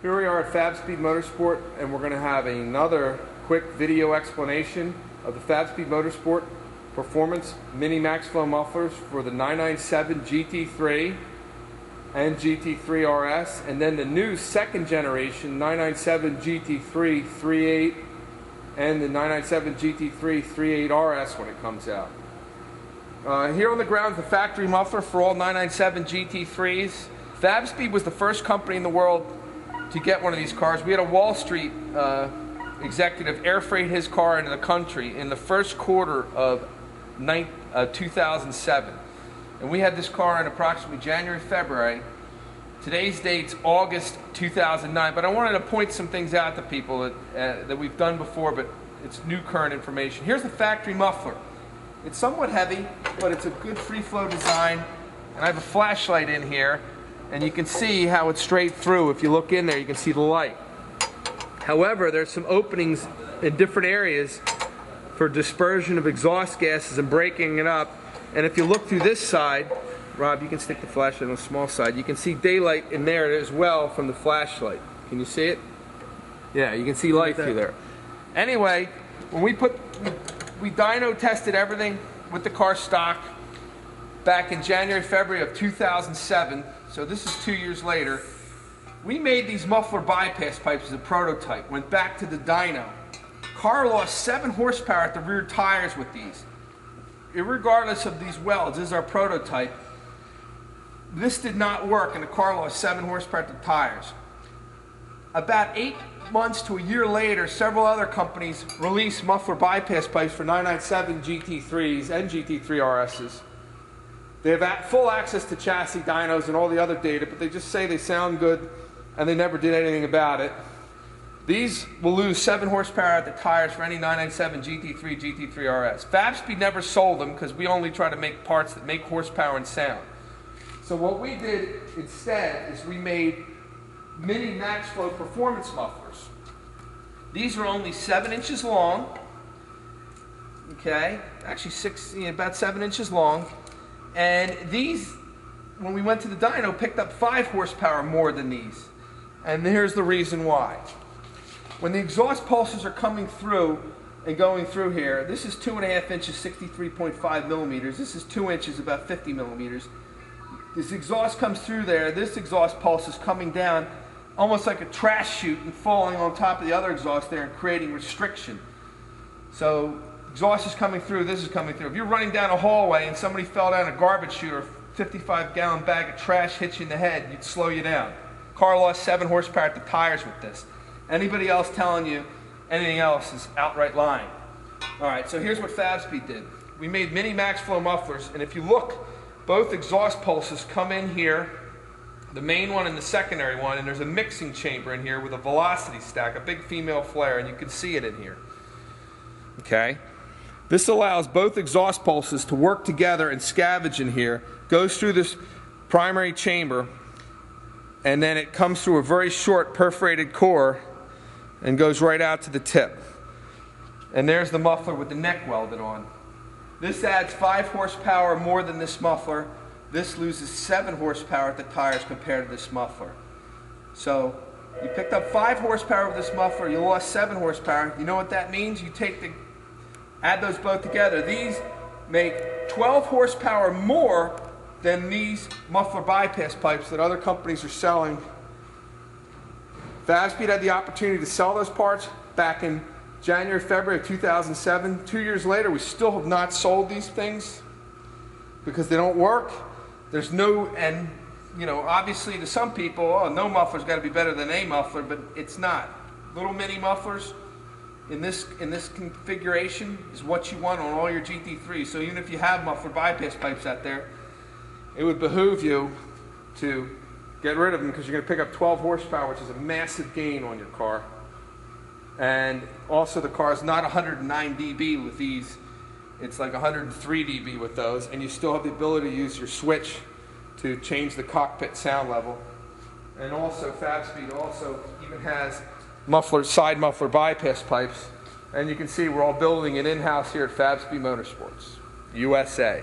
Here we are at Fabspeed Motorsport, and we're going to have another quick video explanation of the Fabspeed Motorsport Performance Mini Maxflo mufflers for the 997 GT3 and GT3 RS, and then the new second generation 997 GT3 3.8 and the 997 GT3 3.8 RS when it comes out. Here on the ground is the factory muffler for all 997 GT3s. Fabspeed was the first company in the world to get one of these cars. We had a Wall Street executive air freight his car into the country in the first quarter of 2007. And we had this car in approximately January, February. Today's date's August 2009, but I wanted to point some things out to people that we've done before, but it's new current information. Here's the factory muffler. It's somewhat heavy, but it's a good free flow design. And I have a flashlight in here, and you can see how it's straight through. If you look in there, you can see the light. However, there's some openings in different areas for dispersion of exhaust gases and breaking it up. And if you look through this side, Rob, you can stick the flashlight on the small side. You can see daylight in there as well from the flashlight. Can you see it? Yeah, you can see light through there. Anyway, when we dyno tested everything with the car stock back in January, February of 2007, so this is 2 years later. We made these muffler bypass pipes as a prototype, went back to the dyno. Car lost 7 horsepower at the rear tires with these. Irregardless of these welds, this is our prototype. This did not work and the car lost 7 horsepower at the tires. About 8 months to a year later, several other companies released muffler bypass pipes for 997 GT3s and GT3 RSs. They have full access to chassis dynos and all the other data, but they just say they sound good and they never did anything about it. These will lose 7 horsepower at the tires for any 997 GT3, GT3 RS. Fabspeed never sold them because we only try to make parts that make horsepower and sound. So what we did instead is we made mini Maxflo performance mufflers. These are only 7 inches long, okay, actually about 7 inches long, and these, when we went to the dyno, picked up 5 horsepower more than these. And here's the reason why. When the exhaust pulses are coming through and going through here, this is 2.5 inches, 63.5 millimeters. This is 2 inches, about 50 millimeters. This exhaust comes through there. This exhaust pulse is coming down almost like a trash chute and falling on top of the other exhaust there and creating restriction. So exhaust is coming through, this is coming through. If you're running down a hallway and somebody fell down a garbage chute or a 55-gallon bag of trash hits you in the head, you'd slow you down. Car lost 7 horsepower at the tires with this. Anybody else telling you anything else is outright lying. Alright, so here's what Fabspeed did. We made mini Maxflo mufflers, and if you look, both exhaust pulses come in here, the main one and the secondary one, and there's a mixing chamber in here with a velocity stack, a big female flare, and you can see it in here. Okay? This allows both exhaust pulses to work together and scavenge in here, goes through this primary chamber, and then it comes through a very short perforated core and goes right out to the tip. And there's the muffler with the neck welded on. This adds 5 horsepower more than this muffler. This loses 7 horsepower at the tires compared to this muffler. So you picked up 5 horsepower with this muffler, you lost 7 horsepower. You know what that means? You add those both together. These make 12 horsepower more than these muffler bypass pipes that other companies are selling. Fabspeed had the opportunity to sell those parts back in January, February of 2007. 2 years later, we still have not sold these things because they don't work. There's no, and you know, obviously to some people, oh, no muffler's got to be better than a muffler, but it's not. Little mini mufflers in this configuration is what you want on all your GT3s. So even if you have muffler bypass pipes out there, it would behoove you to get rid of them because you're going to pick up 12 horsepower, which is a massive gain on your car. And also the car is not 109 dB with these. It's like 103 dB with those, and you still have the ability to use your switch to change the cockpit sound level. And also Fabspeed also even has side muffler bypass pipes, and you can see we're all building it in-house here at Fabspeed Motorsports, USA.